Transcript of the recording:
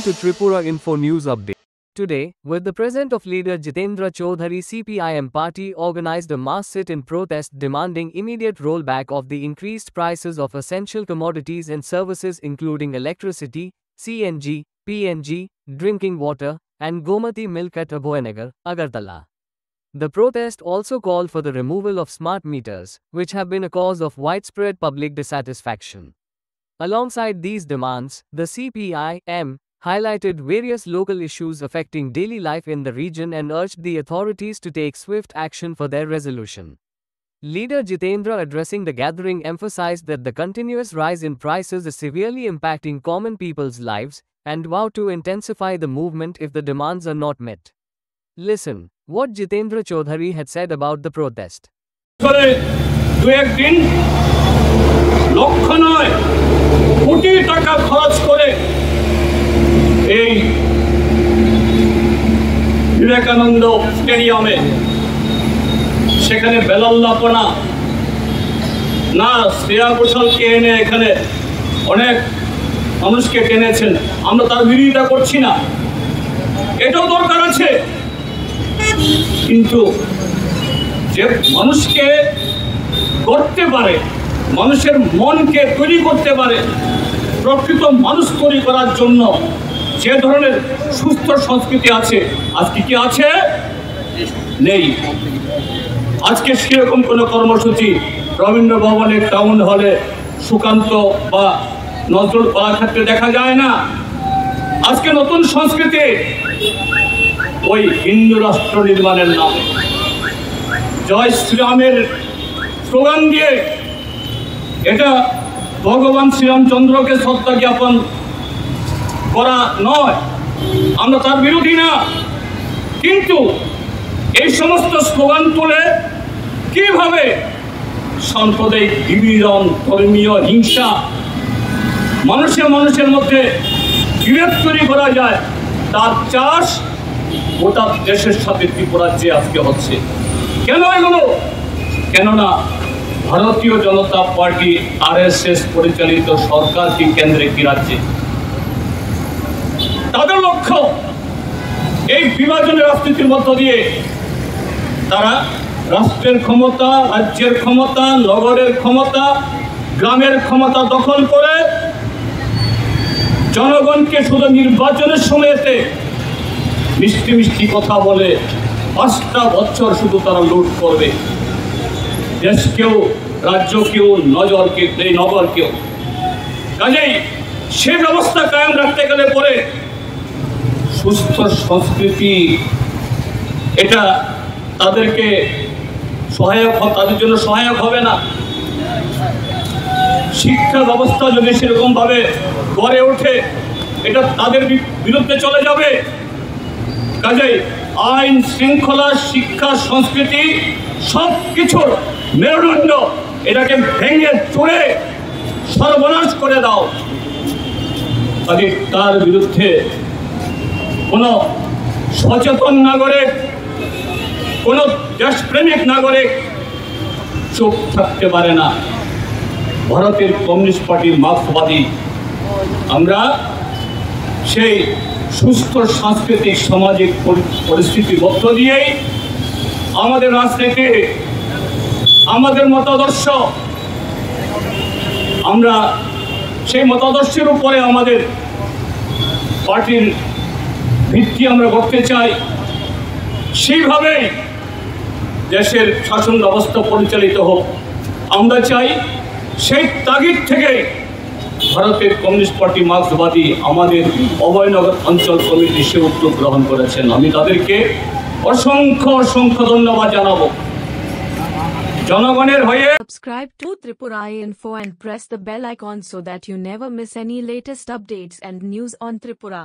to Tripura Info News Update. Today, with the presence of leader Jitendra Chaudhary, CPIM party organized a mass sit-in protest demanding immediate rollback of the increased prices of essential commodities and services including electricity, CNG, PNG, drinking water, and Gomati milk at Abhoyanagar, Agartala. The protest also called for the removal of smart meters, which have been a cause of widespread public dissatisfaction. Alongside these demands, the CPIM highlighted various local issues affecting daily life in the region and urged the authorities to take swift action for their resolution. Leader Jitendra, addressing the gathering, emphasized that the continuous rise in prices is severely impacting common people's lives and vowed to intensify the movement if the demands are not met. Listen what Jitendra Chaudhary had said about the protest. কোটি টাকা খরচ করে এই বিবেকানন্দ স্টেডিয়ামে সেখানে বেলাল্লাপনা না শ্রেয়া ঘোষালকে এনে এখানে অনেক মানুষকে টেনেছেন। আমরা তার বিরোধিতা করছি না, এটাও দরকার আছে, কিন্তু যে মানুষকে করতে পারে, মানুষের মনকে তৈরি করতে পারে, প্রকৃত মানুষ তৈরি করার জন্য যে ধরনের সুস্থ সংস্কৃতি আছে আজকে কি আছে? নেই। আজকে সেরকম কোনো কর্মসূচি রবীন্দ্র ভবনের টাউন হলে সুকান্ত বা নজরুল কলাক্ষেত্রে দেখা যায় না। আজকে নতুন সংস্কৃতি ওই হিন্দু রাষ্ট্র নির্মাণের নামে জয় শ্রীরামের স্লোগান দিয়ে এটা ভগবান শ্রীরামচন্দ্রকে শ্রদ্ধা জ্ঞাপন করা নয়, আমরা তার বিরোধী না, কিন্তু এই সমস্ত স্লোগান তুলে কিভাবে সাম্প্রদায়িক বিভাজন, ধর্মীয় হিংসা, মানুষের মধ্যে বিভেদ তৈরি করা যায়, তার চাষ গোটা দেশের সাথে ত্রিপুরাজ্যে আজকে হচ্ছে। কেন এগুলো? কেননা ভারতীয় জনতা পার্টি RSS পরিচালিত সরকার কি কেন্দ্রে কি রাজ্যে, তাদের লক্ষ্য এই বিভাজনের রাজনীতির মধ্য দিয়ে তারা রাষ্ট্রের ক্ষমতা, রাজ্যের ক্ষমতা, নগরের ক্ষমতা, গ্রামের ক্ষমতা দখল করে জনগণকে শুধু নির্বাচনের সময়তে মিষ্টি মিষ্টি কথা বলে 5টা বছর শুধু তারা লুট করবে, দেশকেও, রাজ্যকেও, নগরকেও। কাজেই সে ব্যবস্থা কায়েম রাখতে গেলে পরে সুস্থ সংস্কৃতি এটা তাদেরকে তাদের জন্য সহায়ক হবে না। শিক্ষা ব্যবস্থা যদি সেরকম ভাবে গড়ে ওঠে এটা তাদের বিরুদ্ধে চলে যাবে। কাজেই আইন শৃঙ্খলা, শিক্ষা, সংস্কৃতি সব কিছুর মেরুদণ্ড এটাকে ভেঙে চড়ে সর্বনাশ করে দাও। কাজে তার বিরুদ্ধে কোনো সচেতন নাগরিক, কোনো দেশপ্রেমিক নাগরিক চুপ থাকতে পারে না। ভারতের কমিউনিস্ট পার্টি, মার্ক্সবাদী, আমরা সেই সুস্থ সাংস্কৃতিক সামাজিক পরিস্থিতির মধ্য দিয়েই আমাদের রাজনীতি, আমাদের মতাদর্শ, আমরা সেই মতাদর্শের উপরে আমাদের পার্টির ভিত্তি আমরা করতে চাই। সেইভাবেই দেশের শাসন ব্যবস্থা পরিচালিত হোক আমরা চাই। সেই তাগিদ থেকে ভারতের কমিউনিস্ট পার্টি, মার্ক্সবাদী আমাদের অভয়নগর অঞ্চল কমিটি সে উদ্যোগ গ্রহণ করেছেন। আমি তাদেরকে অসংখ্য ধন্যবাদ জানাবো। জনগণের হয়ে Subscribe to Tripura Info and press the bell icon so that you never miss any latest updates and news on Tripura.